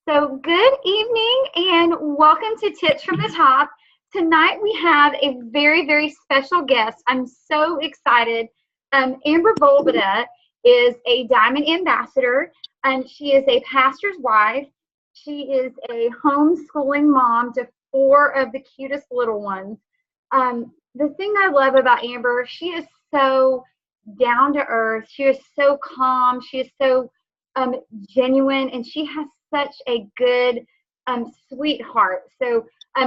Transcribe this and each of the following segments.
So, good evening and welcome to Tips from the Top. Tonight we have a very, very special guest. I'm so excited. Amber Volbeda is a Diamond Ambassador, and she is a pastor's wife. She is a homeschooling mom to four of the cutest little ones. The thing I love about Amber, she is so down to earth. She is so calm. She is so um, genuine, and she has such a good, sweetheart. So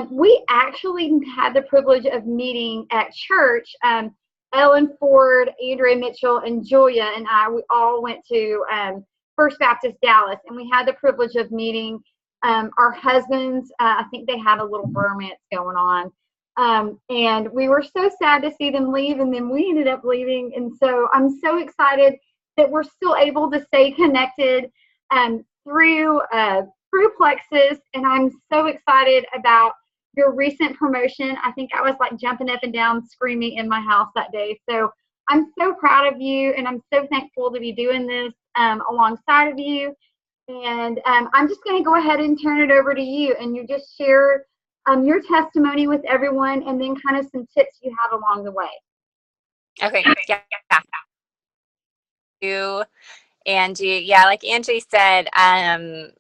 we actually had the privilege of meeting at church. Ellen Ford, Andrea Mitchell, and Julia and I, we all went to First Baptist Dallas, and we had the privilege of meeting our husbands. I think they had a little bromance going on. And we were so sad to see them leave, and then we ended up leaving. And so I'm so excited that we're still able to stay connected through Plexus, and I'm so excited about your recent promotion. I think I was like jumping up and down, screaming in my house that day. So I'm so proud of you, and I'm so thankful to be doing this alongside of you. And I'm just going to go ahead and turn it over to you, and you just share your testimony with everyone, and then kind of some tips you have along the way. Okay. Yeah. You, Angie. Yeah, like Angie said,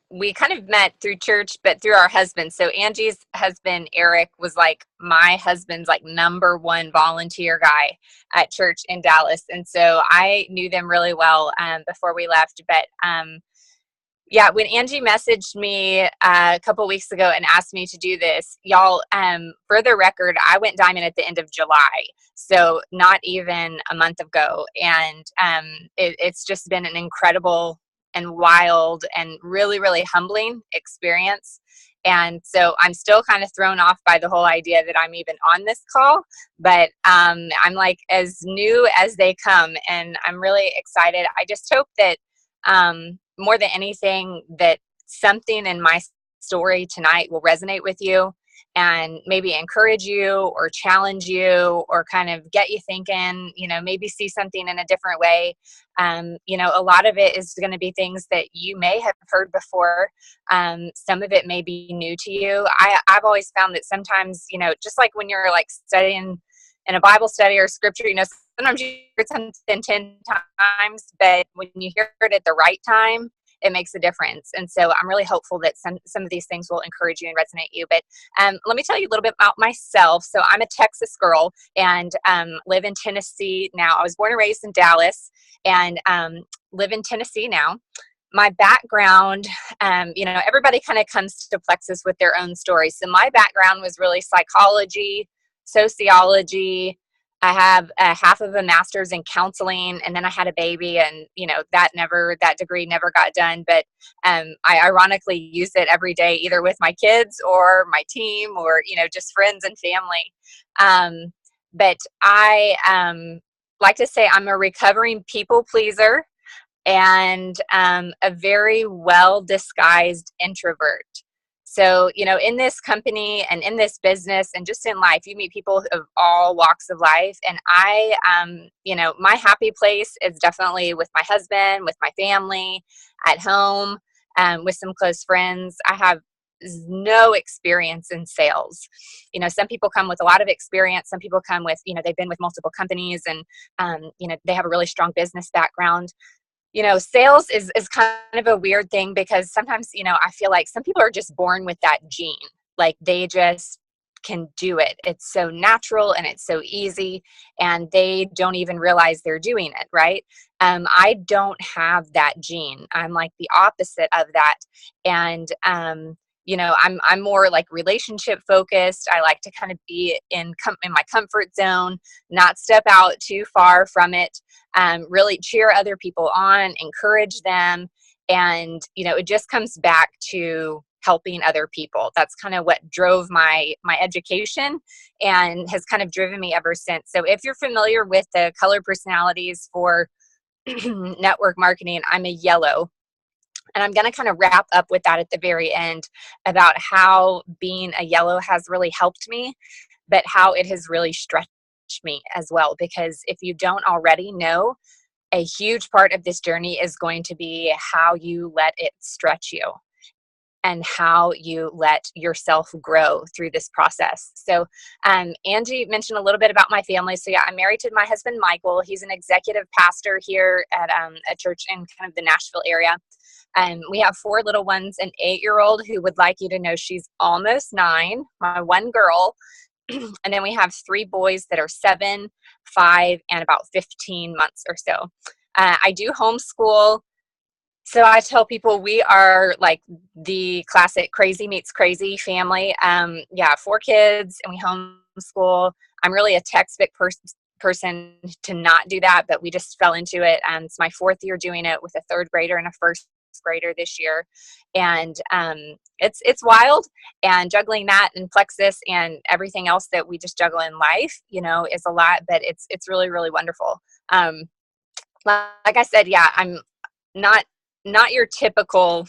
we kind of met through church, but through our husbands. So Angie's husband, Eric, was like my husband's like number one volunteer guy at church in Dallas. And so I knew them really well before we left. But yeah, when Angie messaged me a couple weeks ago and asked me to do this, y'all, for the record, I went diamond at the end of July, so not even a month ago. And it's just been an incredible and wild and really, really humbling experience. And so I'm still kind of thrown off by the whole idea that I'm even on this call, but I'm like as new as they come, and I'm really excited. I just hope that more than anything, that something in my story tonight will resonate with you and maybe encourage you or challenge you or kind of get you thinking, maybe see something in a different way. A lot of it is going to be things that you may have heard before. Some of it may be new to you. I've always found that sometimes, just like when you're like studying in a Bible study or scripture, sometimes you hear something 10 times, but when you hear it at the right time, it makes a difference. And so I'm really hopeful that some of these things will encourage you and resonate you. But let me tell you a little bit about myself. So I'm a Texas girl and live in Tennessee now. I was born and raised in Dallas and live in Tennessee now. My background, everybody kind of comes to Plexus with their own story. So my background was really psychology, sociology. I have half of a master's in counseling, and then I had a baby, and that degree never got done. But I ironically use it every day, either with my kids or my team, or just friends and family. But I like to say I'm a recovering people pleaser and a very well disguised introvert. So, in this company and in this business and just in life, you meet people of all walks of life. And I, my happy place is definitely with my husband, with my family, at home, with some close friends. I have no experience in sales. Some people come with a lot of experience. Some people come with, they've been with multiple companies and, they have a really strong business background. Sales is kind of a weird thing because sometimes, I feel like some people are just born with that gene. Like they just can do it. It's so natural and it's so easy and they don't even realize they're doing it, right? I don't have that gene. I'm like the opposite of that. And, I'm more like relationship focused. I like to kind of be in my comfort zone, not step out too far from it. Really cheer other people on, encourage them. And, it just comes back to helping other people. That's kind of what drove my education and has kind of driven me ever since. So if you're familiar with the color personalities for network marketing, I'm a yellow. And I'm going to kind of wrap up with that at the very end about how being a yellow has really helped me, but how it has really stretched me as well. Because if you don't already know, a huge part of this journey is going to be how you let it stretch you. and how you let yourself grow through this process. So Angie mentioned a little bit about my family. So yeah, I'm married to my husband, Michael. He's an executive pastor here at a church in kind of the Nashville area. We have 4 little ones, an 8-year-old who would like you to know she's almost 9, my one girl. And then we have 3 boys that are 7, 5, and about 15 months or so. I do homeschool. So I tell people we are like the classic crazy meets crazy family. 4 kids and we homeschool. I'm really a textbook person to not do that, but we just fell into it. It's my 4th year doing it with a 3rd grader and a 1st grader this year. And it's wild, and juggling that and Plexus and everything else that we just juggle in life, is a lot, but it's really, really wonderful. Like I said, yeah, I'm not your typical,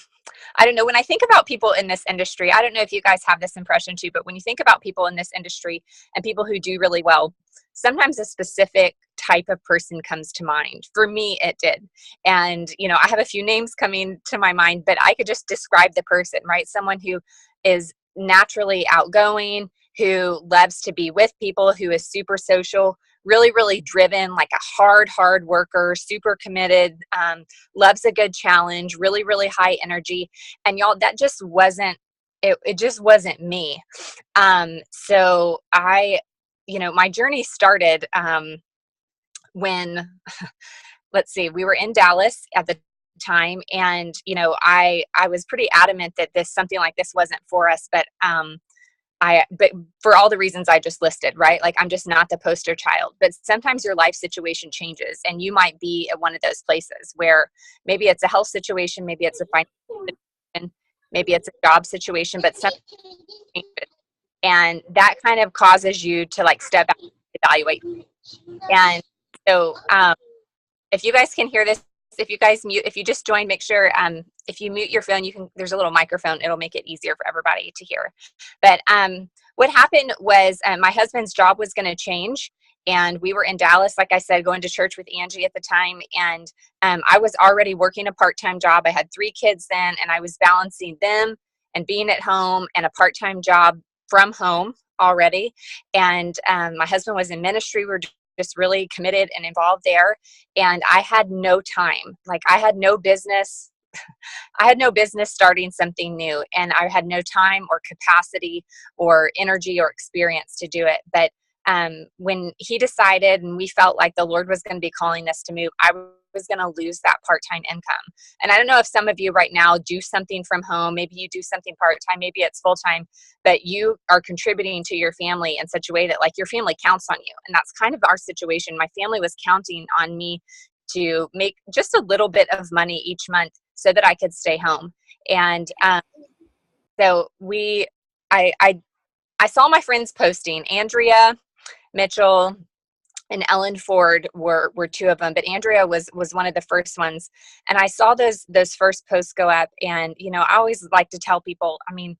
I don't know, when I think about people in this industry, I don't know if you guys have this impression too, but when you think about people in this industry and people who do really well, sometimes a specific type of person comes to mind. For me, it did. And, I have a few names coming to my mind, but I could just describe the person, right? Someone who is naturally outgoing, who loves to be with people, who is super social, really, really driven, like a hard worker, super committed, loves a good challenge, really, really high energy. And y'all, that just wasn't, it just wasn't me. So my journey started when, let's see, we were in Dallas at the time. And, I was pretty adamant that something like this wasn't for us, but for all the reasons I just listed, right? Like, I'm just not the poster child, but sometimes your life situation changes and you might be at one of those places where maybe it's a health situation, maybe it's a financial situation, maybe it's a job situation, but something changes. And that kind of causes you to like step back and evaluate. And so, if you guys can hear this, if you just joined, make sure, if you mute your phone, there's a little microphone. It'll make it easier for everybody to hear. But what happened was my husband's job was going to change. And we were in Dallas, like I said, going to church with Angie at the time. And I was already working a part-time job. I had 3 kids then, and I was balancing them and being at home and a part-time job from home already. And my husband was in ministry. We were just really committed and involved there. And I had no time. Like, I had no business starting something new, and I had no time or capacity or energy or experience to do it. But when he decided and we felt like the Lord was going to be calling us to move, I was going to lose that part-time income. And I don't know if some of you right now do something from home. Maybe you do something part-time, maybe it's full-time, but you are contributing to your family in such a way that like your family counts on you. And that's kind of our situation. My family was counting on me to make just a little bit of money each month so that I could stay home. And so I saw my friends posting. Andrea Mitchell and Ellen Ford were 2 of them, but Andrea was one of the first ones. And I saw those first posts go up, and I always like to tell people, I mean,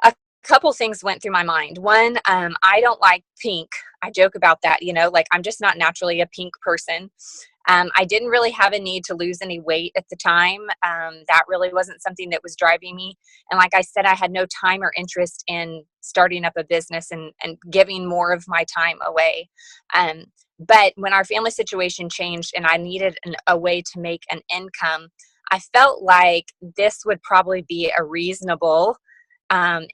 a couple things went through my mind. One, I don't like pink. I joke about that, like I'm just not naturally a pink person. I didn't really have a need to lose any weight at the time. That really wasn't something that was driving me. And like I said, I had no time or interest in starting up a business and giving more of my time away. But when our family situation changed and I needed a way to make an income, I felt like this would probably be a reasonable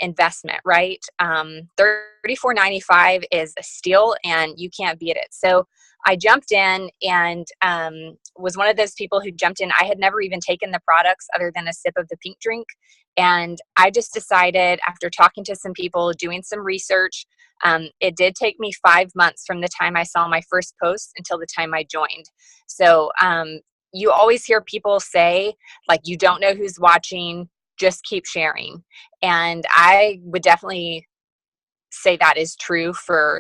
investment, right? $34.95 is a steal, and you can't beat it. So I jumped in and was one of those people who jumped in. I had never even taken the products other than a sip of the pink drink. And I just decided, after talking to some people, doing some research, it did take me 5 months from the time I saw my first post until the time I joined. So you always hear people say, like, you don't know who's watching, just keep sharing. And I would definitely say that is true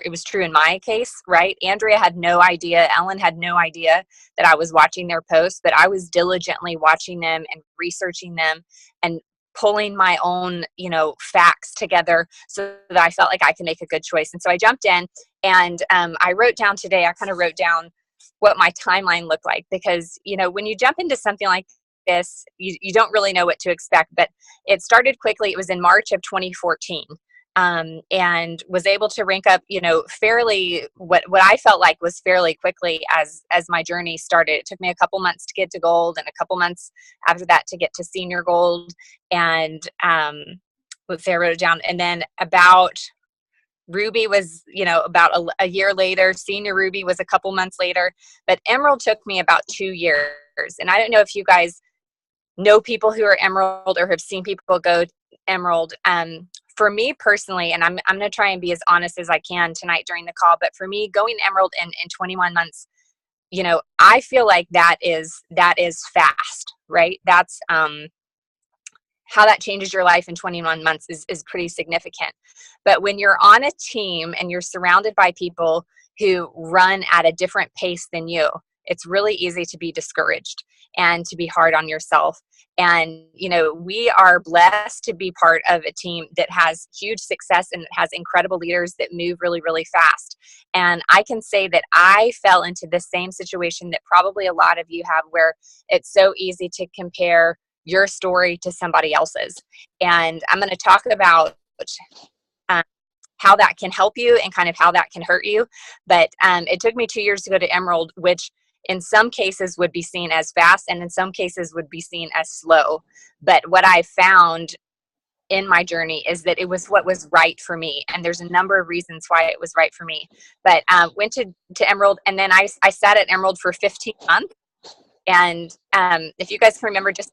it was true in my case, right? Andrea had no idea. Ellen had no idea that I was watching their posts, but I was diligently watching them and researching them and pulling my own, facts together so that I felt like I could make a good choice. And so I jumped in, and I wrote down today, I kind of wrote down what my timeline looked like, because, when you jump into something like this, you don't really know what to expect, but it started quickly. It was in March of 2014. And was able to rank up, fairly what I felt like was fairly quickly as my journey started. It took me a couple months to get to gold, and a couple months after that to get to senior gold. And let's say I wrote it down. And then about Ruby was, about a year later. Senior Ruby was a couple months later, but Emerald took me about 2 years. And I don't know if you guys know people who are Emerald or have seen people go Emerald. For me personally, and I'm going to try and be as honest as I can tonight during the call, but for me, going Emerald in 21 months, I feel like that is fast, right? That's how that changes your life in 21 months is pretty significant. But when you're on a team and you're surrounded by people who run at a different pace than you, it's really easy to be discouraged and to be hard on yourself. And, we are blessed to be part of a team that has huge success and has incredible leaders that move really, really fast. And I can say that I fell into the same situation that probably a lot of you have, where it's so easy to compare your story to somebody else's. And I'm going to talk about how that can help you and kind of how that can hurt you. But it took me 2 years to go to Emerald, which in some cases would be seen as fast and in some cases would be seen as slow. But what I found in my journey is that it was what was right for me. And there's a number of reasons why it was right for me. But went to Emerald, and then I sat at Emerald for 15 months. And if you guys can remember, just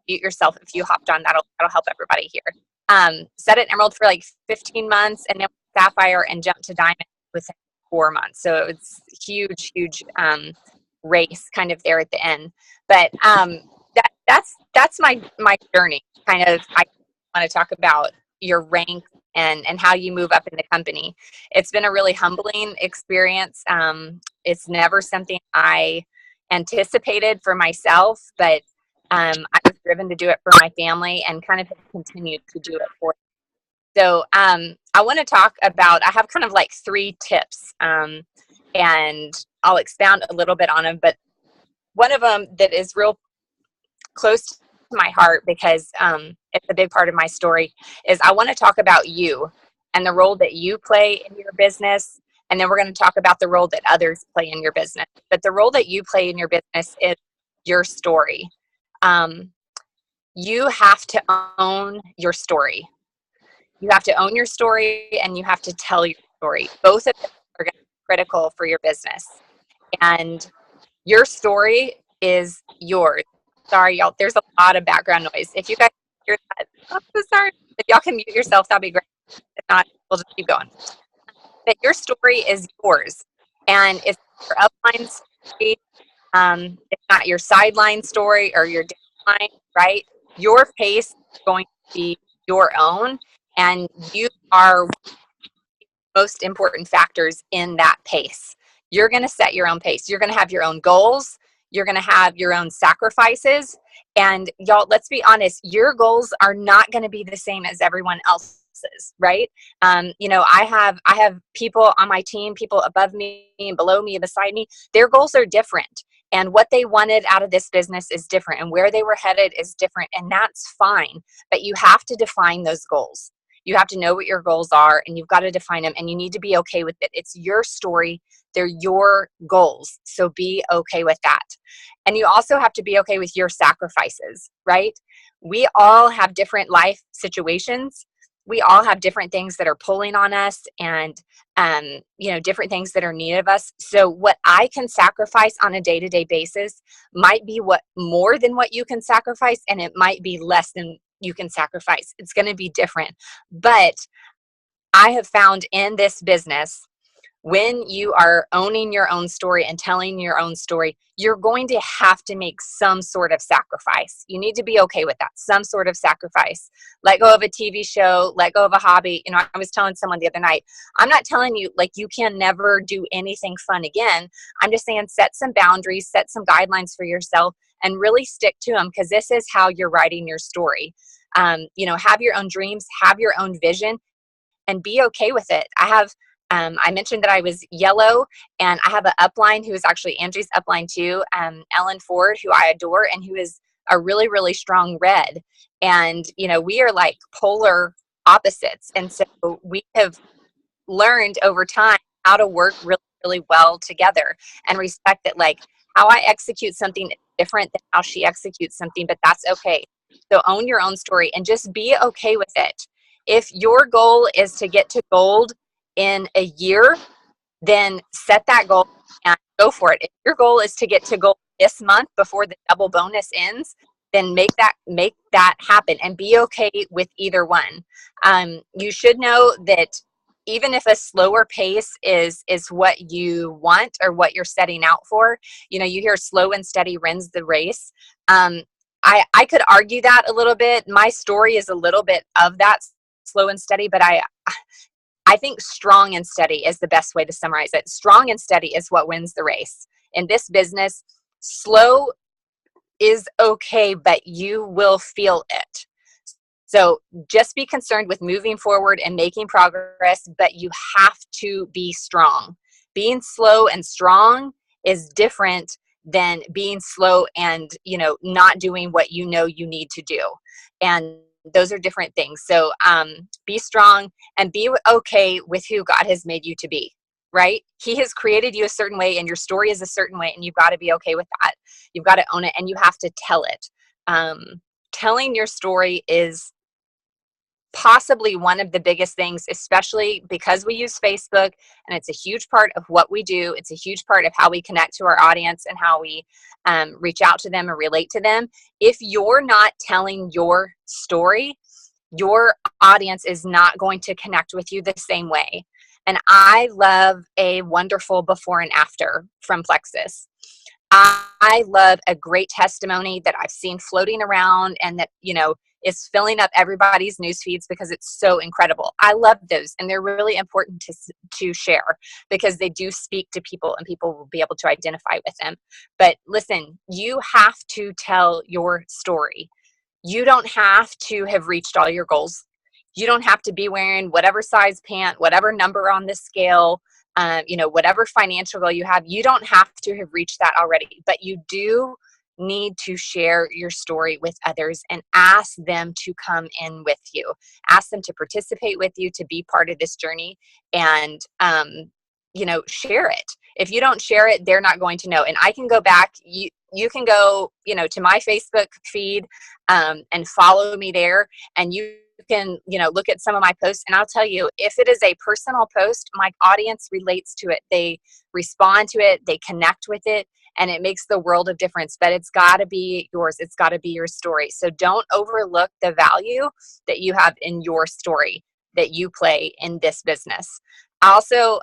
mute yourself if you hopped on. That'll help everybody here. Sat at Emerald for like 15 months, and then Sapphire, and jumped to Diamond within 4 months. So it's huge race kind of there at the end. But that's my journey. Kind of, I want to talk about your rank and how you move up in the company. It's been a really humbling experience. It's never something I anticipated for myself, but I was driven to do it for my family and kind of have continued to do it for them. So I want to talk about, I have kind of like 3 tips, and I'll expound a little bit on them, but one of them that is real close to my heart, because it's a big part of my story, is I want to talk about you and the role that you play in your business. And then we're going to talk about the role that others play in your business. But the role that you play in your business is your story. You have to own your story. You have to own your story, and you have to tell your story. Both of them are going to be critical for your business. And your story is yours. Sorry, y'all. There's a lot of background noise. If you guys hear that, I'm so sorry. If y'all can mute yourself, that'd be great. If not, we'll just keep going. But your story is yours, and it's your upline story. It's not your sideline story or your downline, right? Your pace is going to be your own, and you are most important factors in that pace. You're going to set your own pace. You're going to have your own goals. You're going to have your own sacrifices. And y'all, let's be honest, your goals are not going to be the same as everyone else's, right? I have people on my team, people above me and below me and beside me. Their goals are different. And what they wanted out of this business is different. And where they were headed is different. And that's fine. But you have to define those goals. You have to know what your goals are, and you've got to define them, and you need to be okay with it. It's your story. They're your goals. So be okay with that. And you also have to be okay with your sacrifices, right? We all have different life situations. We all have different things that are pulling on us, and, different things that are needed of us. So what I can sacrifice on a day-to-day basis might be more than what you can sacrifice, and it might be less than you can sacrifice. It's going to be different. But I have found in this business, when you are owning your own story and telling your own story, you're going to have to make some sort of sacrifice. You need to be okay with that, some sort of sacrifice. Let go of a TV show, let go of a hobby. I was telling someone the other night, I'm not telling you like you can never do anything fun again. I'm just saying set some boundaries, set some guidelines for yourself, and really stick to them, because this is how you're writing your story. Have your own dreams, have your own vision, and be okay with it. I mentioned that I was yellow, and I have an upline who is actually Angie's upline too, Ellen Ford, who I adore, and who is a really, really strong red. And, we are like polar opposites. And so we have learned over time how to work really, really well together and respect that, like, how I execute something is different than how she executes something, but that's okay. So own your own story and just be okay with it. If your goal is to get to gold in a year, then set that goal and go for it. If your goal is to get to goal this month before the double bonus ends, then make that happen and be okay with either one. You should know that even if a slower pace is what you want or what you're setting out for, you hear slow and steady wins the race. I could argue that a little bit. My story is a little bit of that slow and steady, but I think strong and steady is the best way to summarize it. Strong and steady is what wins the race. In this business, slow is okay, but you will feel it. So just be concerned with moving forward and making progress, but you have to be strong. Being slow and strong is different than being slow and, not doing what you need to do. And those are different things. So be strong and be okay with who God has made you to be, right? He has created you a certain way and your story is a certain way, and you've got to be okay with that. You've got to own it and you have to tell it. Telling your story is possibly one of the biggest things, especially because we use Facebook and it's a huge part of what we do. It's a huge part of how we connect to our audience and how we reach out to them and relate to them. If you're not telling your story, your audience is not going to connect with you the same way. And I love a wonderful before and after from Plexus. I love a great testimony that I've seen floating around and that, is filling up everybody's news feeds because it's so incredible. I love those, and they're really important to share because they do speak to people and people will be able to identify with them. But listen, you have to tell your story. You don't have to have reached all your goals. You don't have to be wearing whatever size pant, whatever number on the scale, whatever financial goal you have. You don't have to have reached that already, but you do need to share your story with others and ask them to come in with you. Ask them to participate with you, to be part of this journey, and share it. If you don't share it, they're not going to know. And I can go back. You can go, to my Facebook feed and follow me there, and you can, look at some of my posts, and I'll tell you, if it is a personal post, my audience relates to it. They respond to it, they connect with it, and it makes the world of difference. But it's got to be yours. It's got to be your story. So don't overlook the value that you have in your story that you play in this business. Also,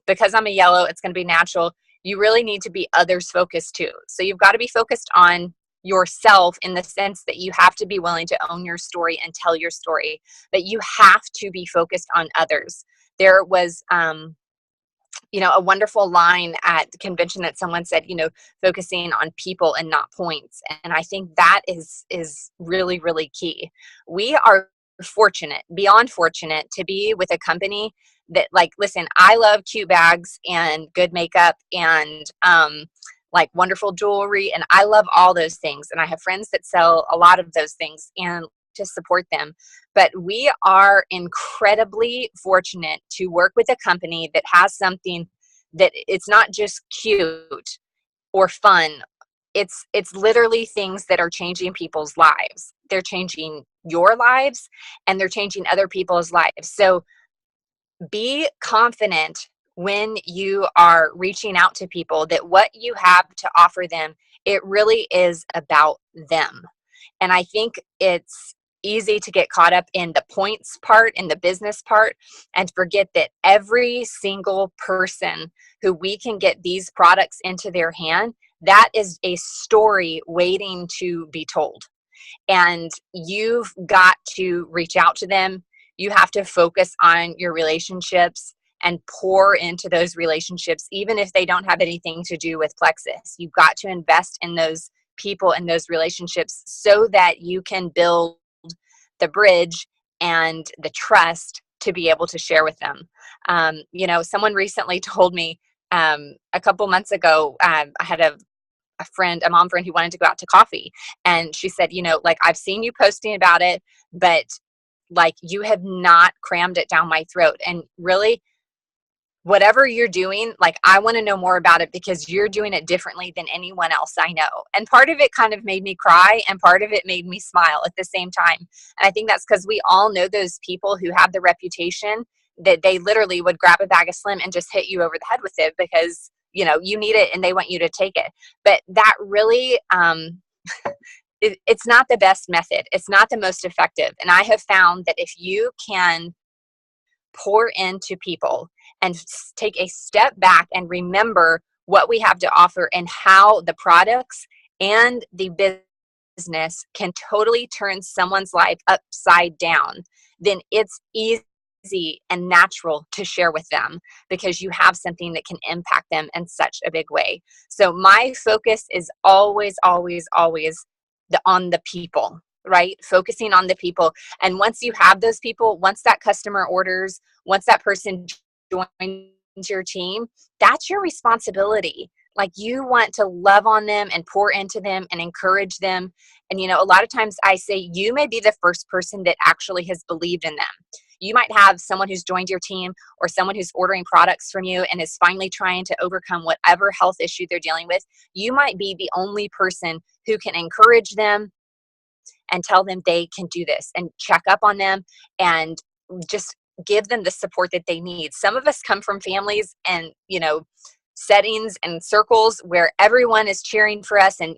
because I'm a yellow, it's going to be natural. You really need to be others focused too. So you've got to be focused on yourself in the sense that you have to be willing to own your story and tell your story, but you have to be focused on others. There was, a wonderful line at the convention that someone said, focusing on people and not points. And I think that is really, really key. We are fortunate, beyond fortunate, to be with a company that, like, listen, I love cute bags and good makeup and like wonderful jewelry, and I love all those things. And I have friends that sell a lot of those things and to support them. But we are incredibly fortunate to work with a company that has something that it's not just cute or fun. It's literally things that are changing people's lives. They're changing your lives and they're changing other people's lives. So be confident when you are reaching out to people that what you have to offer them, it really is about them. And I think it's easy to get caught up in the points part and the business part and forget that every single person who we can get these products into their hand, that is a story waiting to be told. And you've got to reach out to them. You have to focus on your relationships and pour into those relationships, even if they don't have anything to do with Plexus. You've got to invest in those people and those relationships so that you can build the bridge and the trust to be able to share with them. Someone recently told me a couple months ago, I had a mom friend who wanted to go out to coffee. And she said, like, I've seen you posting about it, but like, you have not crammed it down my throat. And really, whatever you're doing, like, I want to know more about it because you're doing it differently than anyone else I know. And part of it kind of made me cry and part of it made me smile at the same time. And I think that's because we all know those people who have the reputation that they literally would grab a bag of Slim and just hit you over the head with it because, you need it and they want you to take it. But that really, it's not the best method. It's not the most effective. And I have found that if you can pour into people and take a step back and remember what we have to offer and how the products and the business can totally turn someone's life upside down, then it's easy and natural to share with them because you have something that can impact them in such a big way. So my focus is always, always, always on the people, right? Focusing on the people. And once you have those people, once that customer orders, once that person joins your team, that's your responsibility. Like, you want to love on them and pour into them and encourage them. And, a lot of times I say, you may be the first person that actually has believed in them. You might have someone who's joined your team or someone who's ordering products from you and is finally trying to overcome whatever health issue they're dealing with. You might be the only person who can encourage them and tell them they can do this and check up on them and just give them the support that they need. Some of us come from families and, settings and circles where everyone is cheering for us and,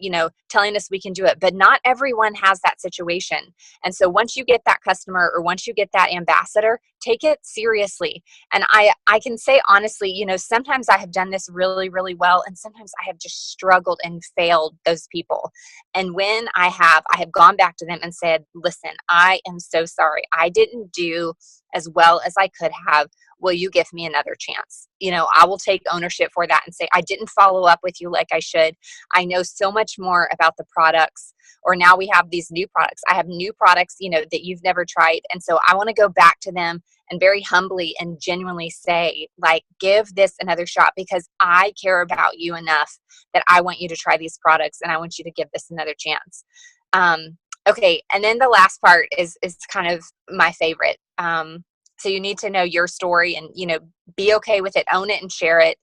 telling us we can do it, but not everyone has that situation. And so once you get that customer or once you get that ambassador, take it seriously. And I can say honestly, sometimes I have done this really, really well. And sometimes I have just struggled and failed those people. And when I have gone back to them and said, listen, I am so sorry. I didn't do as well as I could have. Will you give me another chance? I will take ownership for that and say, I didn't follow up with you like I should. I know so much more about the products, or now we have these new products. I have new products, that you've never tried. And so I want to go back to them and very humbly and genuinely say, like, give this another shot because I care about you enough that I want you to try these products and I want you to give this another chance. Okay. And then the last part is kind of my favorite. So you need to know your story and, be okay with it, own it and share it.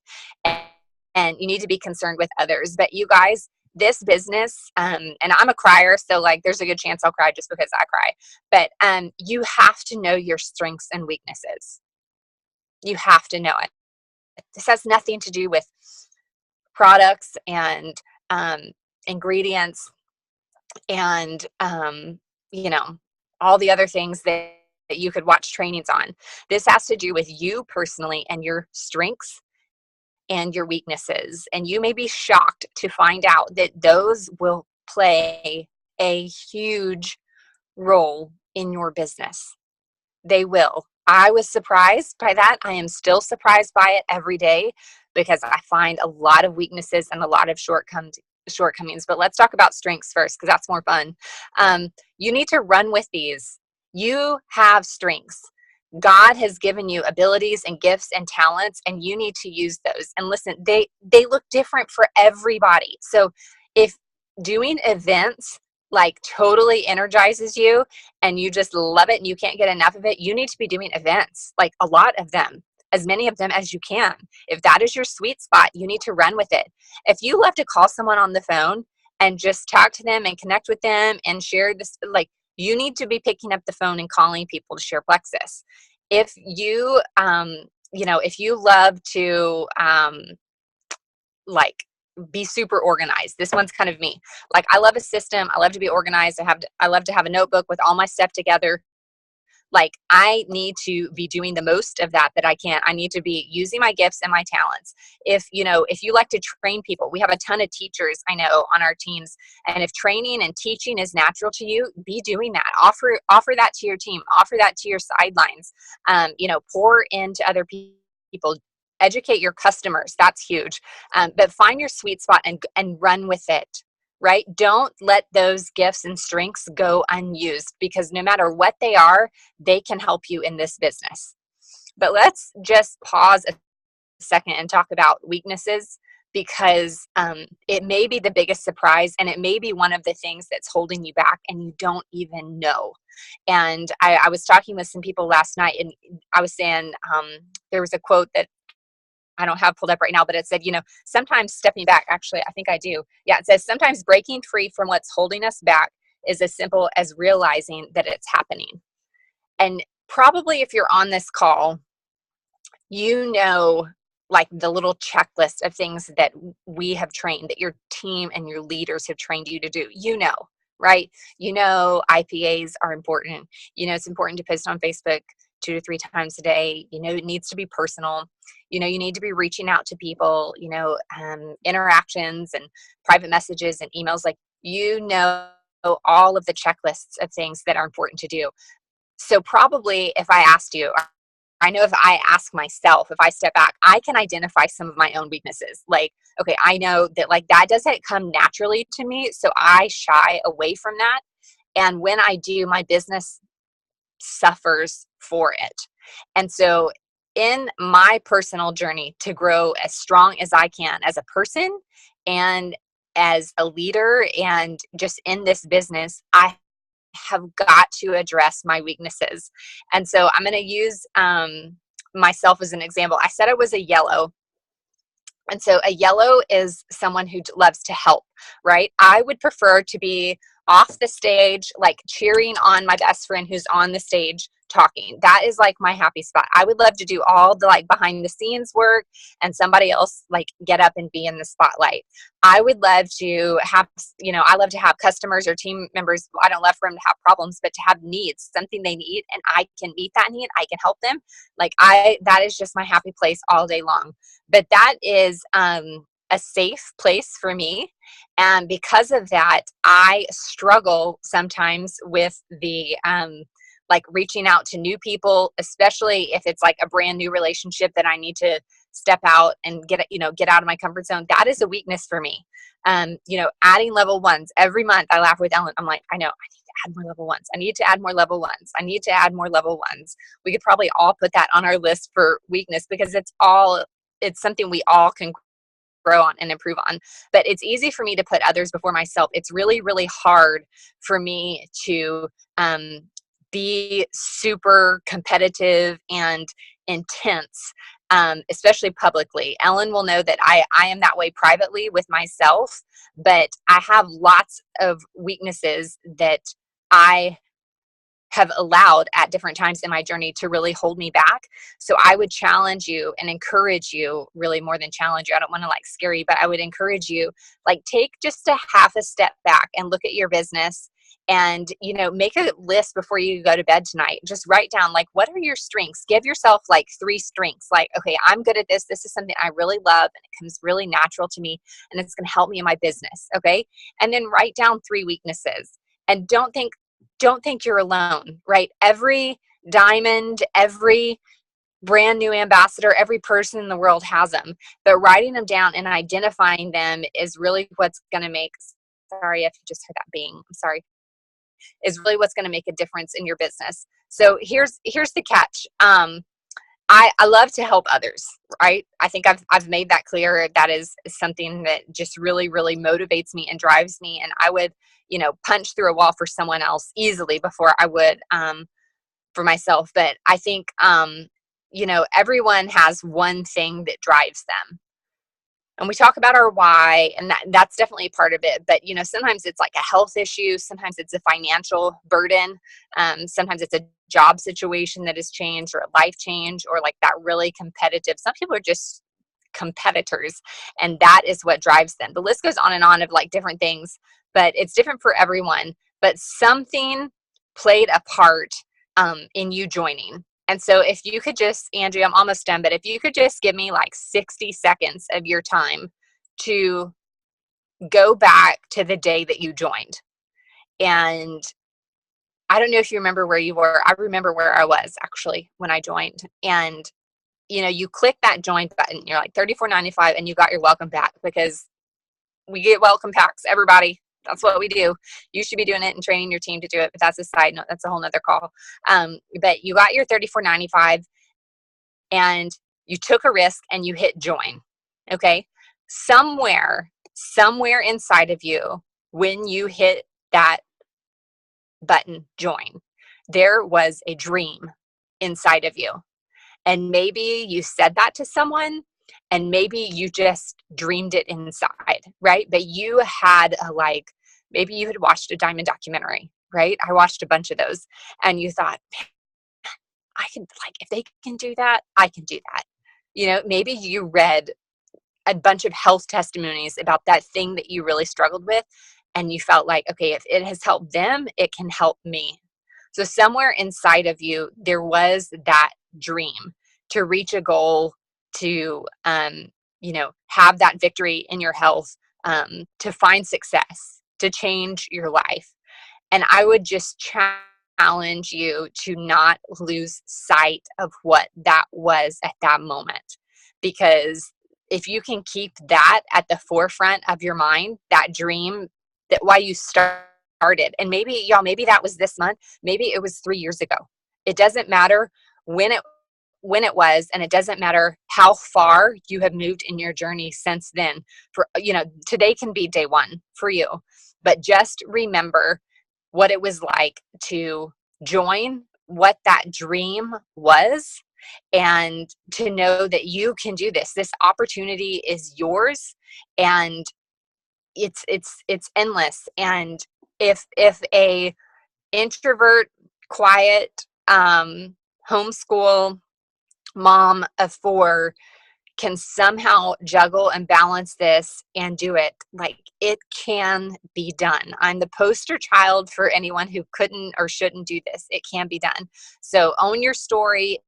And you need to be concerned with others. But you guys, this business, and I'm a crier, so like there's a good chance I'll cry just because I cry. But you have to know your strengths and weaknesses. You have to know it. This has nothing to do with products and ingredients and, all the other things that you could watch trainings on. This has to do with you personally and your strengths and your weaknesses. And you may be shocked to find out that those will play a huge role in your business. They will. I was surprised by that. I am still surprised by it every day because I find a lot of weaknesses and a lot of shortcomings. But let's talk about strengths first because that's more fun. You need to run with these. You have strengths. God has given you abilities and gifts and talents, and you need to use those. And listen, they look different for everybody. So if doing events like totally energizes you and you just love it and you can't get enough of it, you need to be doing events, like a lot of them, as many of them as you can. If that is your sweet spot, you need to run with it. If you love to call someone on the phone and just talk to them and connect with them and share this, like, you need to be picking up the phone and calling people to share Plexus. If you, if you love to, like, be super organized, this one's kind of me. Like, I love a system. I love to be organized. I love to have a notebook with all my stuff together. Like, I need to be doing the most of that I can. I need to be using my gifts and my talents. If you like to train people, we have a ton of teachers I know on our teams. And if training and teaching is natural to you, be doing that. Offer that to your team. Offer that to your sidelines. Pour into other people. Educate your customers. That's huge. But find your sweet spot and run with it. Right? Don't let those gifts and strengths go unused because no matter what they are, they can help you in this business. But let's just pause a second and talk about weaknesses because it may be the biggest surprise, and it may be one of the things that's holding you back and you don't even know. And I was talking with some people last night, and I was saying there was a quote that I don't have pulled up right now, but it said, sometimes stepping back, actually, I think I do. Yeah, it says sometimes breaking free from what's holding us back is as simple as realizing that it's happening. And probably if you're on this call, like the little checklist of things that we have trained, that your team and your leaders have trained you to do, right? IPAs are important. It's important to post on Facebook 2 to 3 times a day. It needs to be personal. You need to be reaching out to people, interactions and private messages and emails, like, all of the checklists of things that are important to do. So probably if I asked you, I know if I ask myself, if I step back, I can identify some of my own weaknesses. Like, okay, I know that like that doesn't come naturally to me, so I shy away from that. And when I do, my business suffers for it. And so in my personal journey to grow as strong as I can as a person and as a leader and just in this business, I have got to address my weaknesses. And so I'm going to use myself as an example. I said I was a yellow. And so a yellow is someone who loves to help, right? I would prefer to be off the stage, like cheering on my best friend who's on the stage talking. That is like my happy spot. I would love to do all the like behind the scenes work and somebody else like get up and be in the spotlight. I would love to have, I love to have customers or team members. I don't love for them to have problems, but to have needs, something they need, and I can meet that need. I can help them. That is just my happy place all day long. But that is a safe place for me. And because of that, I struggle sometimes with the like reaching out to new people, especially if it's like a brand new relationship that I need to step out and get out of my comfort zone. That is a weakness for me. Adding level ones every month. I laugh with Ellen. I'm like, I know, I need to add more level ones. I need to add more level ones. I need to add more level ones. We could probably all put that on our list for weakness, because it's something we all can grow on and improve on. But it's easy for me to put others before myself. It's really, really hard for me to be super competitive and intense, especially publicly. Ellen will know that I am that way privately with myself, but I have lots of weaknesses that I have allowed at different times in my journey to really hold me back. So I would challenge you and encourage you, really more than challenge you. I don't want to like scare you, but I would encourage you, like, take just a half a step back and look at your business and, make a list before you go to bed tonight. Just write down, like, what are your strengths? Give yourself like 3 strengths. Like, okay, I'm good at this. This is something I really love and it comes really natural to me and it's going to help me in my business. Okay. And then write down 3 weaknesses, and don't think you're alone, right? Every diamond, every brand new ambassador, every person in the world has them. But writing them down and identifying them is really what's going to make, sorry if you just heard that bing, I'm sorry, is really what's going to make a difference in your business. So here's the catch. I love to help others, right? I think I've made that clear. That is something that just really, really motivates me and drives me. And I would, punch through a wall for someone else easily before I would for myself. But I think, everyone has one thing that drives them. And we talk about our why, and that's definitely part of it. But, sometimes it's like a health issue. Sometimes it's a financial burden. Sometimes it's a job situation that has changed, or a life change, or like that really competitive. Some people are just competitors, and that is what drives them. The list goes on and on of like different things, but it's different for everyone. But something played a part in you joining. And so if you could just, Andrea, I'm almost done, but if you could just give me like 60 seconds of your time to go back to the day that you joined. And I don't know if you remember where you were. I remember where I was actually when I joined. And, you click that join button, you're like $34.95, and you got your welcome pack, because we get welcome packs, everybody. That's what we do. You should be doing it and training your team to do it, but that's a side note. That's a whole nother call. But you got your $34.95 and you took a risk and you hit join. Okay. somewhere inside of you, when you hit that button, join, there was a dream inside of you. And maybe you said that to someone, and maybe you just dreamed it inside, right? But you had maybe you had watched a diamond documentary, right? I watched a bunch of those, and you thought, I can, if they can do that, I can do that. Maybe you read a bunch of health testimonies about that thing that you really struggled with, and you felt like, okay, if it has helped them, it can help me. So somewhere inside of you, there was that dream to reach a goal, to have that victory in your health, to find success, to change your life. And I would just challenge you to not lose sight of what that was at that moment. Because if you can keep that at the forefront of your mind, that dream, that why you started, and maybe that was this month, maybe it was 3 years ago. It doesn't matter when it was, and it doesn't matter how far you have moved in your journey since then. Today can be day one for you, but just remember what it was like to join, what that dream was, and to know that you can do this. This opportunity is yours, and it's endless. And if a introvert, quiet, homeschool mom of 4 can somehow juggle and balance this and do it, it can be done. I'm the poster child for anyone who couldn't or shouldn't do this. It can be done. So own your story,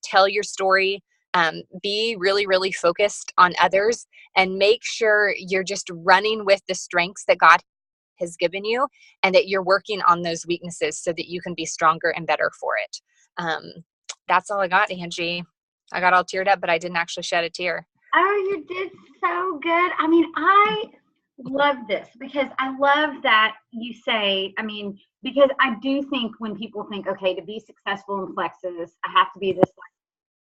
tell your story, be really, really focused on others, and make sure you're just running with the strengths that God has given you, and that you're working on those weaknesses so that you can be stronger and better for it. That's all I got, Angie. I got all teared up, but I didn't actually shed a tear. Oh, you did so good. I mean, I love this because I love that you say, because I do think when people think, okay, to be successful in Plexus, I have to be this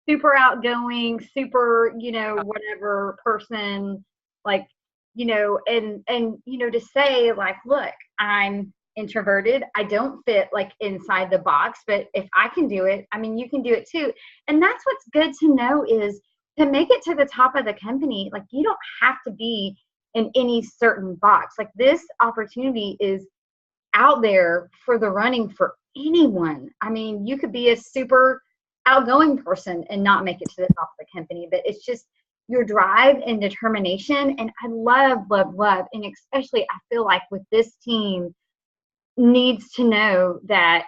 super outgoing, super, whatever person, and to say look, I'm introverted. I don't fit inside the box, but if I can do it, you can do it too. And that's what's good to know, is to make it to the top of the company. You don't have to be in any certain box. This opportunity is out there for the running for anyone. You could be a super outgoing person and not make it to the top of the company, but it's just your drive and determination. And I love, and especially I feel like with this team needs to know that,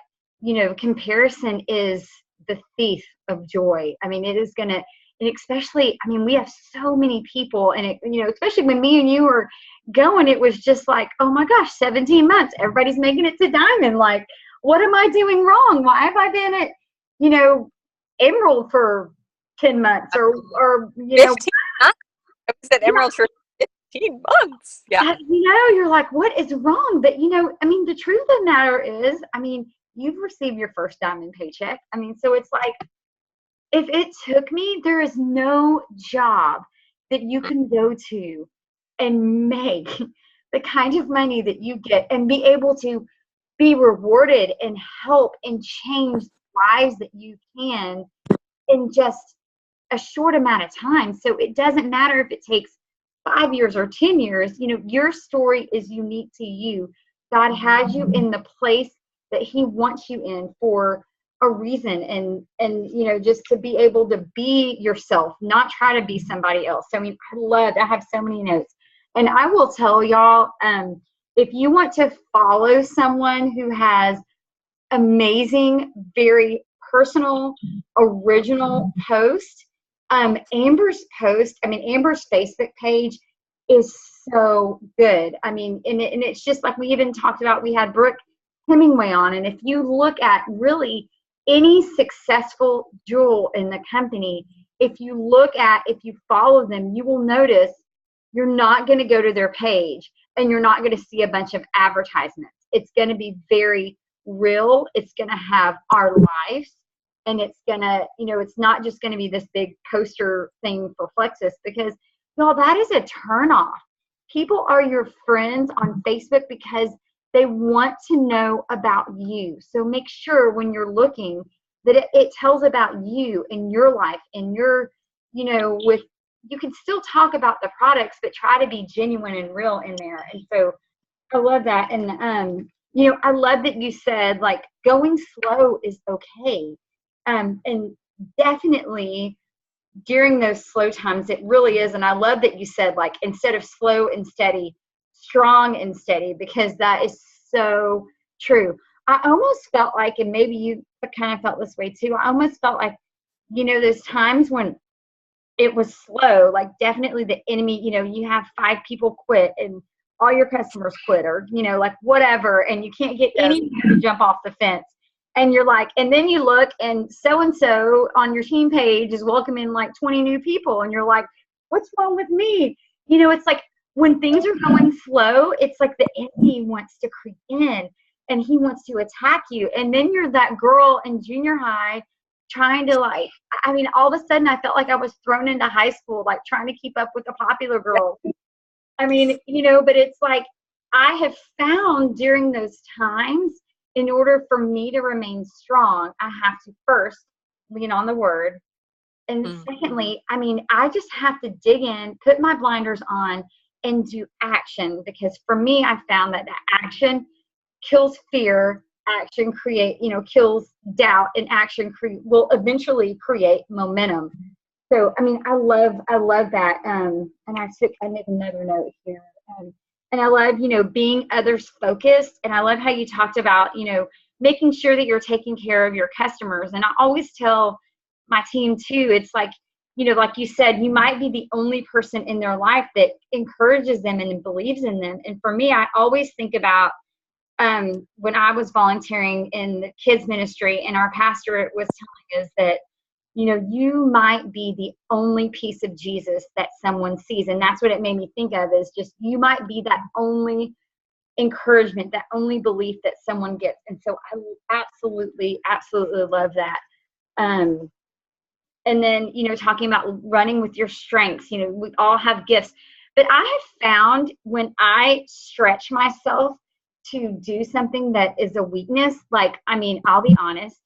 comparison is the thief of joy. It is going to, and especially, we have so many people, and especially when me and you were going, it was just oh my gosh, 17 months, everybody's making it to diamond. What am I doing wrong? Why have I been at, Emerald for 10 months or 15 months? I was at Emerald for 15 months. Yeah. You're what is wrong? But, the truth of the matter is, you've received your first diamond paycheck. So it's if it took me, there is no job that you can go to and make the kind of money that you get and be able to be rewarded and help and change lives that you can in just a short amount of time. So it doesn't matter if it takes 5 years or 10 years, your story is unique to you. God has you in the place that he wants you in for a reason, and just to be able to be yourself, not try to be somebody else. So, I have so many notes, and I will tell y'all, if you want to follow someone who has amazing, very personal, original post, Amber's post, Amber's Facebook page is so good. And it's just we even talked about, we had Brooke Hemingway on, and if you look at really any successful jewel in the company, if you follow them, you will notice you're not going to go to their page and you're not going to see a bunch of advertisements. It's going to be very real. It's going to have our lives, and it's going to, it's not just going to be this big poster thing for Plexus, because Y'all, that is a turnoff. People are your friends on Facebook because they want to know about you. So make sure when you're looking that it tells about you and your life and your, with, you can still talk about the products, but try to be genuine and real in there. And so I love that. And, I love that you said like going slow is okay. And definitely during those slow times, it really is. And I love that you said, like, instead of slow and steady, strong and steady, because that is so true. I almost felt like, and maybe you kind of felt this way too, I almost felt like, those times when it was slow, like definitely the enemy, you have 5 people quit and all your customers quit, or, like whatever, and you can't get anyone to jump off the fence. And you're like, and then you look and so on your team page is welcoming like 20 new people. And you're like, what's wrong with me? It's like when things are going slow, it's like the enemy wants to creep in and he wants to attack you. And then you're that girl in junior high trying to all of a sudden I felt like I was thrown into high school, like trying to keep up with the popular girls. But it's like I have found during those times, in order for me to remain strong, I have to first lean on the word. And secondly, I just have to dig in, put my blinders on, and do action. Because for me, I found that the action kills fear, action kills doubt, and action will eventually create momentum. So, I love that. And I made another note here. And I love, being others focused. And I love how you talked about, making sure that you're taking care of your customers. And I always tell my team too, it's like, like you said, you might be the only person in their life that encourages them and believes in them. And for me, I always think about when I was volunteering in the kids ministry, and our pastor was telling us that, you might be the only piece of Jesus that someone sees. And that's what it made me think of, is just, you might be that only encouragement, that only belief that someone gets. And so I absolutely love that. And then, talking about running with your strengths, we all have gifts, but I have found when I stretch myself to do something that is a weakness, I'll be honest,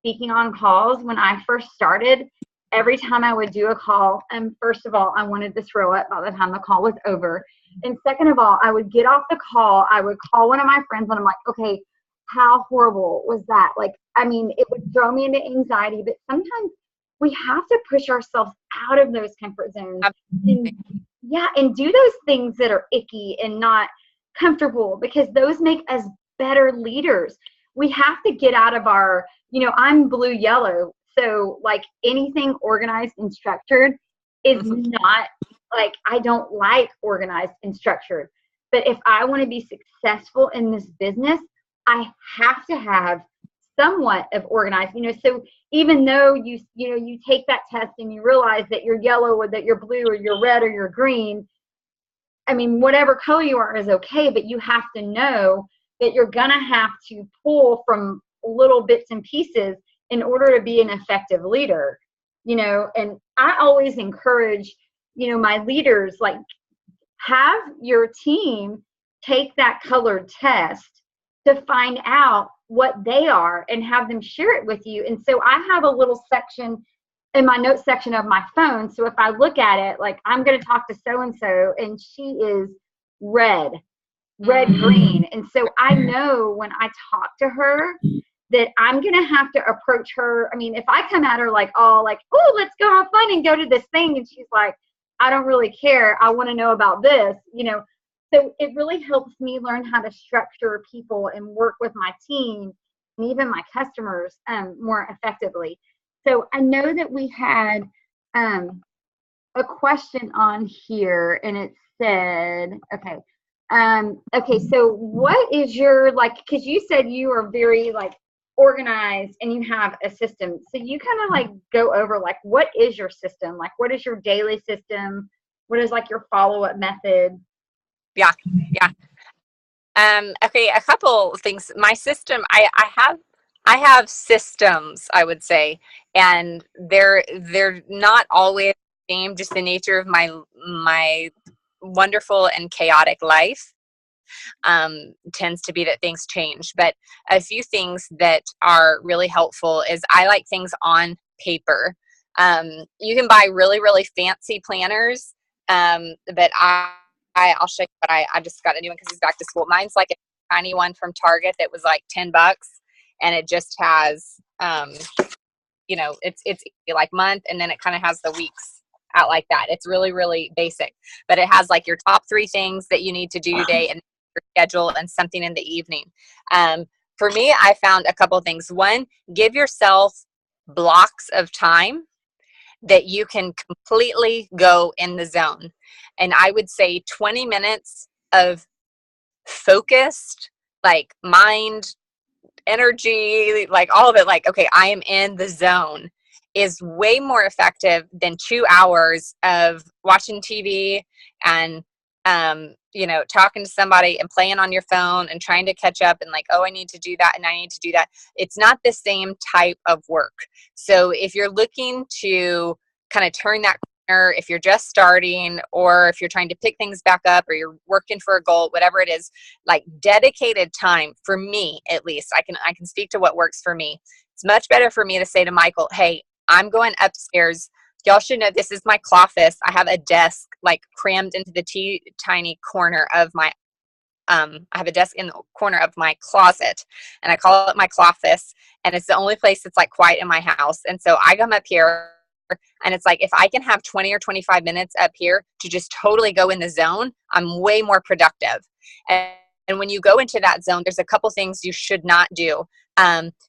speaking on calls, when I first started, every time I would do a call, and first of all, I wanted to throw up by the time the call was over. And second of all, I would get off the call, I would call one of my friends, and I'm like, okay, how horrible was that? It would throw me into anxiety, but sometimes we have to push ourselves out of those comfort zones. And do those things that are icky and not comfortable, because those make us better leaders. We have to get out of our, I'm blue yellow, so anything organized and structured is not, I don't like organized and structured. But if I want to be successful in this business, I have to have somewhat of organized, so even though you take that test and you realize that you're yellow or that you're blue or you're red or you're green, whatever color you are is okay, but you have to know that you're going to have to pull from little bits and pieces in order to be an effective leader, and I always encourage, my leaders, have your team take that colored test to find out what they are and have them share it with you. And so I have a little section in my notes section of my phone. So if I look at it, I'm going to talk to so-and-so and she is red, green. And so I know when I talk to her that I'm going to have to approach her. If I come at her oh, let's go have fun and go to this thing. And she's like, I don't really care. I want to know about this, So it really helps me learn how to structure people and work with my team and even my customers more effectively. So I know that we had a question on here, and it said, okay, so what is your, because you said you are very organized and you have a system. So you kind of go over what is your system? What is your daily system? What is your follow-up method? Yeah. Okay, a couple things. My system, I have systems, I would say, and they're not always same, just the nature of my wonderful and chaotic life tends to be that things change. But a few things that are really helpful is I like things on paper. You can buy really, really fancy planners, but I'll show you what I just got a new one because he's back to school. Mine's like a tiny one from Target that was like $10, and it just has, it's like month, and then it kind of has the weeks out like that. It's really, really basic, but it has like your top 3 things that you need to do today and your schedule and something in the evening. For me, I found a couple things. One, give yourself blocks of time that you can completely go in the zone. And I would say 20 minutes of focused, like mind, energy, like all of it, like, okay, I am in the zone, is way more effective than 2 hours of watching TV and, talking to somebody and playing on your phone and trying to catch up and like, oh, I need to do that and I need to do that. It's not the same type of work. So if you're looking to kind of turn that corner, if you're just starting, or if you're trying to pick things back up, or you're working for a goal, whatever it is, like dedicated time, for me at least, I can speak to what works for me. It's much better for me to say to Michael, hey, I'm going upstairs. Y'all should know this is my cloffice. I have a desk like crammed into the tiny corner of my I have a desk in the corner of my closet, and I call it my cloffice, and it's the only place that's like quiet in my house. And so I come up here, and it's like, if I can have 20 or 25 minutes up here to just totally go in the zone, I'm way more productive. And when you go into that zone, there's a couple things you should not do.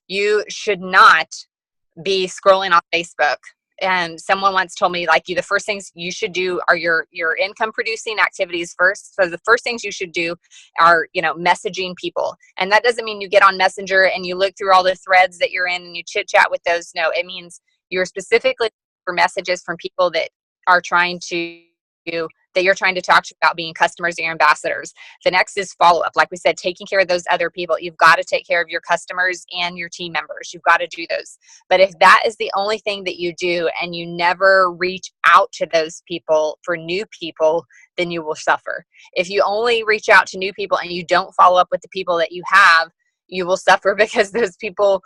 You should not be scrolling on Facebook. And someone once told me, like, the first things you should do are your income producing activities first. So the first things you should do are, messaging people. And that doesn't mean you get on Messenger and you look through all the threads that you're in and you chit chat with those. No, it means you're specifically for messages from people that are trying to that you're trying to talk to about being customers or your ambassadors. The next is follow up. Like we said, taking care of those other people. You've got to take care of your customers and your team members. You've got to do those. But if that is the only thing that you do and you never reach out to those people for new people, then you will suffer. If you only reach out to new people and you don't follow up with the people that you have, you will suffer, because those people,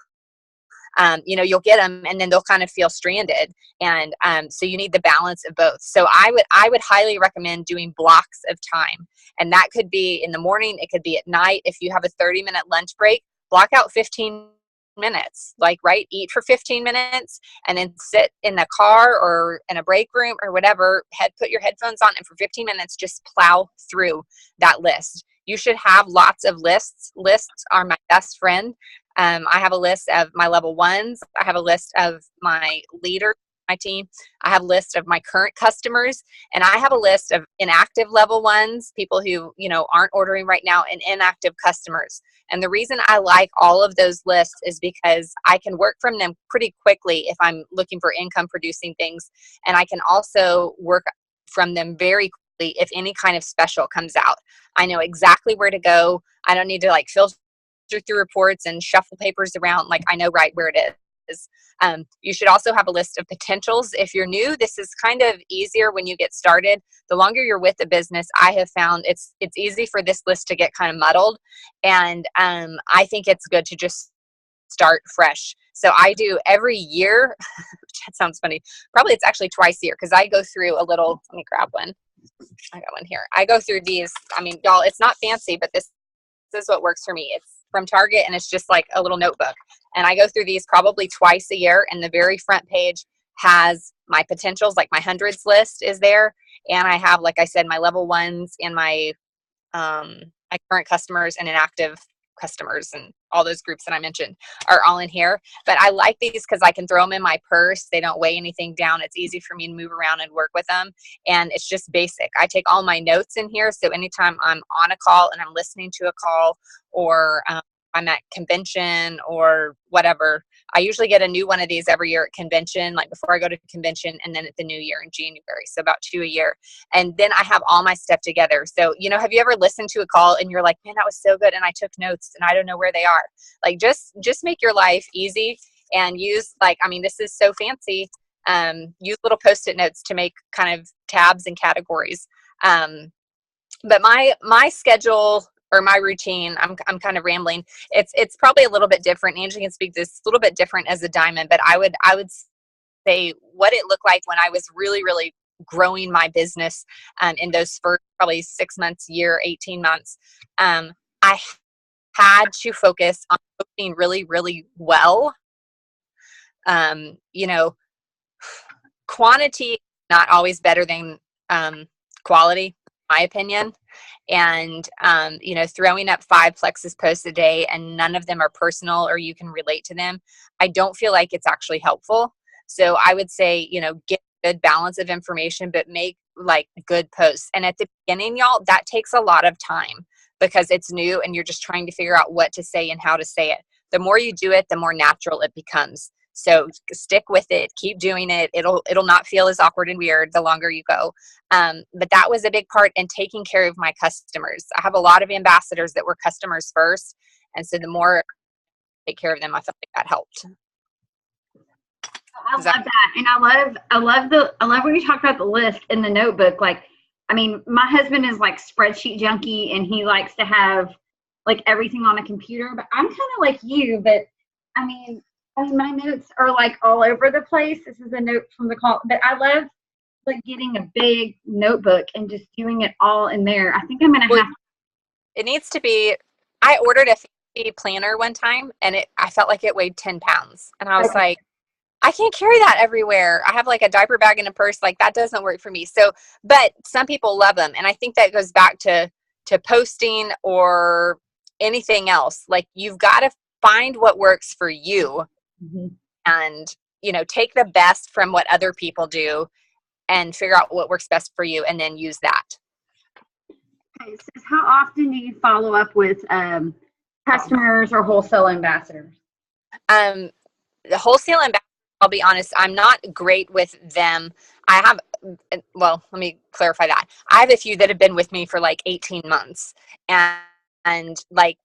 you'll get them and then they'll kind of feel stranded. And so you need the balance of both. So I would highly recommend doing blocks of time. And that could be in the morning. It could be at night. If you have a 30-minute lunch break, block out 15 minutes, eat for 15 minutes and then sit in the car or in a break room or whatever, put your headphones on, and for 15 minutes, just plow through that list. You should have lots of lists. Lists are my best friend. I have a list of my level ones. I have a list of my leaders, my team. I have a list of my current customers, and I have a list of inactive level ones, people who, aren't ordering right now, and inactive customers. And the reason I like all of those lists is because I can work from them pretty quickly if I'm looking for income producing things. And I can also work from them very quickly if any kind of special comes out. I know exactly where to go. I don't need to filter through reports and shuffle papers around. I know right where it is. You should also have a list of potentials. If you're new, this is kind of easier when you get started. The longer you're with the business, I have found it's easy for this list to get kind of muddled. And I think it's good to just start fresh. So I do every year, that sounds funny. Probably it's actually twice a year, because I go through a little, let me grab one. I got one here. I go through these. I mean, y'all, it's not fancy, but this is what works for me. It's from Target, and it's just like a little notebook. And I go through these probably twice a year, and the very front page has my potentials, like my hundreds list is there. And I have, like I said, my level ones and my current customers and inactive customers, and all those groups that I mentioned are all in here. But I like these because I can throw them in my purse. They don't weigh anything down. It's easy for me to move around and work with them. And it's just basic. I take all my notes in here. So anytime I'm on a call and I'm listening to a call, or I'm at convention or whatever, I usually get a new one of these every year at convention, like before I go to convention, and then at the new year in January. So about 2 a year. And then I have all my stuff together. So, have you ever listened to a call and you're like, man, that was so good, and I took notes and I don't know where they are? Just make your life easy and use, this is so fancy. use little Post-it notes to make kind of tabs and categories. But my schedule or my routine, I'm kind of rambling. It's probably a little bit different. Angie can speak to this a little bit different as a diamond, but I would say what it looked like when I was really, really growing my business in those first probably 6 months, year, 18 months. I had to focus on cooking really, really well. You know, quantity not always better than quality, in my opinion. And you know, throwing up 5 Plexus posts a day and none of them are personal or you can relate to them, I don't feel like it's actually helpful. So I would say, you know, get a good balance of information, but make like good posts. And at the beginning, y'all, that takes a lot of time because it's new and you're just trying to figure out what to say and how to say it. The more you do it, the more natural it becomes. So stick with it, keep doing it. It'll not feel as awkward and weird the longer you go. But that was a big part in taking care of my customers. I have a lot of ambassadors that were customers first. And so the more I take care of them, I felt like that helped. I love that. And I love when you talk about the list in the notebook. Like, I mean, my husband is like spreadsheet junkie and he likes to have like everything on a computer, but I'm kind of like you, but I mean, my notes are like all over the place. This is a note from the call, but I love like getting a big notebook and just doing it all in there. I think I'm going to have. It needs to be, I ordered a fancy planner one time and I felt like it weighed 10 pounds. And I was like, I can't carry that everywhere. I have like a diaper bag and a purse. Like that doesn't work for me. So, but some people love them. And I think that goes back to posting or anything else. Like you've got to find what works for you. Mm-hmm. And, you know, take the best from what other people do and figure out what works best for you and then use that. Okay, so how often do you follow up with customers or wholesale ambassadors? The wholesale ambassadors, I'll be honest, I'm not great with them. I have, well, let me clarify that. I have a few that have been with me for like 18 months and like,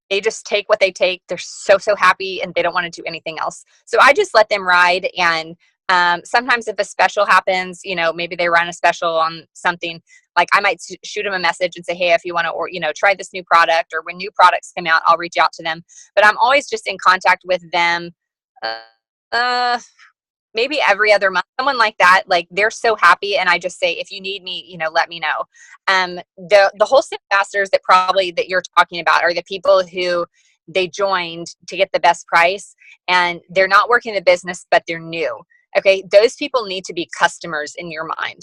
they just take what they take. They're so happy and they don't want to do anything else. So I just let them ride. And sometimes if a special happens, you know, maybe they run a special on something, like I might shoot them a message and say, hey, if you want to, or, you know, try this new product, or when new products come out, I'll reach out to them. But I'm always just in contact with them. Maybe every other month, someone like that, like they're so happy. And I just say, if you need me, you know, let me know. The wholesale ambassadors that you're talking about are the people who they joined to get the best price and they're not working the business, but they're new. Okay. Those people need to be customers in your mind.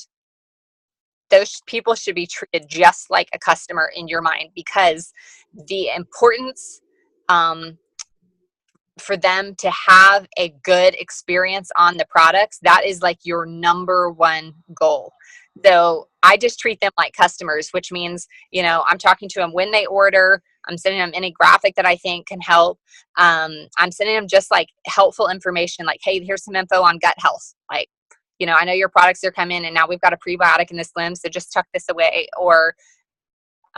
Those people should be treated just like a customer in your mind, because the importance, for them to have a good experience on the products, that is like your number one goal. So I just treat them like customers, which means, you know, I'm talking to them when they order. I'm sending them any graphic that I think can help. I'm sending them just like helpful information, like, hey, here's some info on gut health. Like, you know, I know your products are coming and now we've got a prebiotic in this limb, so just tuck this away. Or,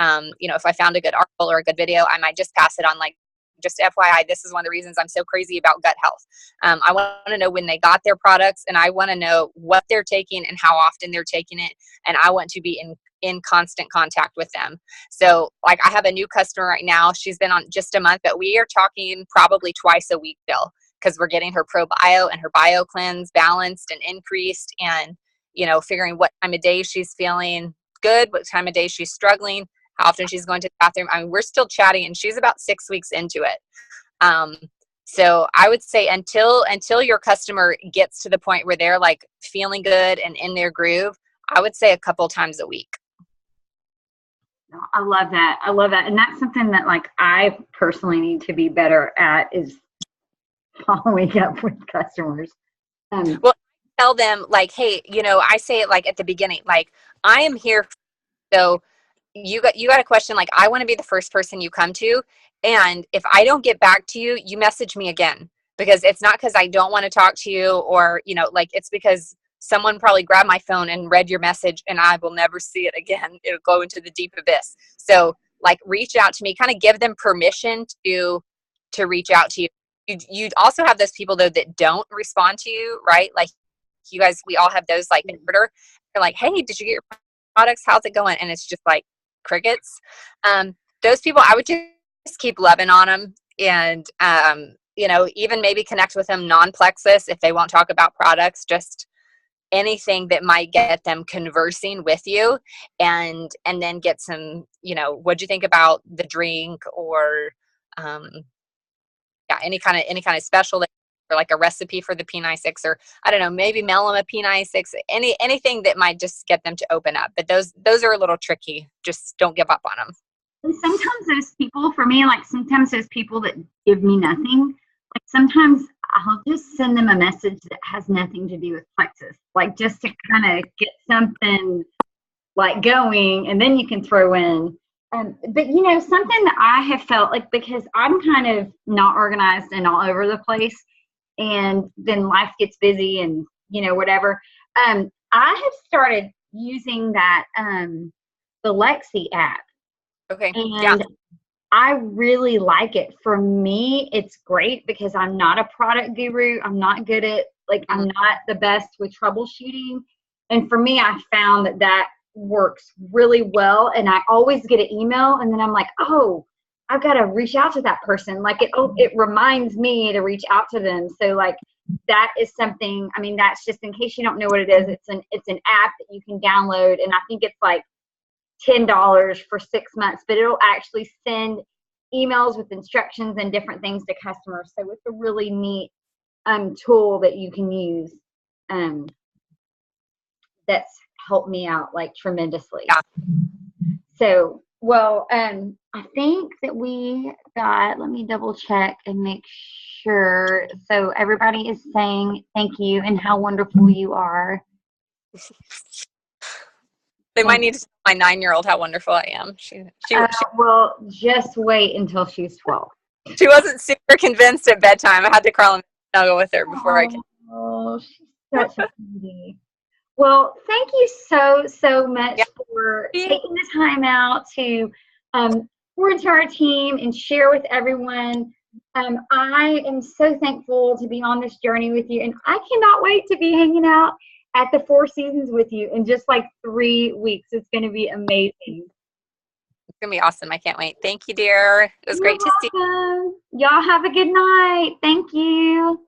you know, if I found a good article or a good video, I might just pass it on, like, just FYI, this is one of the reasons I'm so crazy about gut health. I want to know when they got their products, and I want to know what they're taking and how often they're taking it. And I want to be in constant contact with them. So like I have a new customer right now. She's been on just a month, but we are talking probably twice a week still, because we're getting her probio and her bio cleanse balanced and increased, and, you know, figuring what time of day she's feeling good, what time of day she's struggling, how often she's going to the bathroom. I mean, we're still chatting and she's about 6 weeks into it. So I would say until your customer gets to the point where they're like feeling good and in their groove, I would say a couple times a week. I love that. I love that. And that's something that like I personally need to be better at, is following up with customers. Well, I tell them like, hey, you know, I say it like at the beginning, like, I am here. So you got a question, like, I want to be the first person you come to. And if I don't get back to you, you message me again, because it's not because I don't want to talk to you, or, you know, like, it's because someone probably grabbed my phone and read your message and I will never see it again. It'll go into the deep abyss. So like, reach out to me, kind of give them permission to reach out to you. You also have those people though that don't respond to you, right? Like, you guys, we all have those like in order. They're like, hey, did you get your products? How's it going? And it's just like crickets. Those people, I would just keep loving on them, and you know, even maybe connect with them non-plexus if they won't talk about products, just anything that might get them conversing with you, and then get some, you know, what'd you think about the drink, or yeah, any kind of special, or like a recipe for the P96, or I don't know, maybe mail them a P96, anything that might just get them to open up. But those are a little tricky. Just don't give up on them. And sometimes those people, for me, like sometimes those people that give me nothing, like sometimes I'll just send them a message that has nothing to do with plexus, like just to kind of get something like going, and then you can throw in. But you know, something that I have felt like, because I'm kind of not organized and all over the place, and then life gets busy and, you know, whatever. I have started using that, the Lexi app. Okay. And yeah. I really like it. For me, it's great because I'm not a product guru. I'm not good at, like, I'm not the best with troubleshooting. And for me, I found that that works really well. And I always get an email, and then I'm like, oh, I've got to reach out to that person. Like it reminds me to reach out to them. So like that is something, I mean, that's just in case you don't know what it is. It's an app that you can download, and I think it's like $10 for 6 months, but it'll actually send emails with instructions and different things to customers. So it's a really neat tool that you can use, that's helped me out like tremendously. Yeah. So, well, I think that we got, let me double check and make sure. So everybody is saying thank you and how wonderful you are. They might need to tell my 9-year-old how wonderful I am. She well, just wait until she's 12. She wasn't super convinced at bedtime. I had to crawl and snuggle with her before I could. Oh, she's such a cutie. Well, thank you so much for taking the time out to pour into our team and share with everyone. I am so thankful to be on this journey with you, and I cannot wait to be hanging out at the Four Seasons with you in just like 3 weeks. It's going to be amazing. It's going to be awesome. I can't wait. Thank you, dear. It was great to see you. Y'all have a good night. Thank you.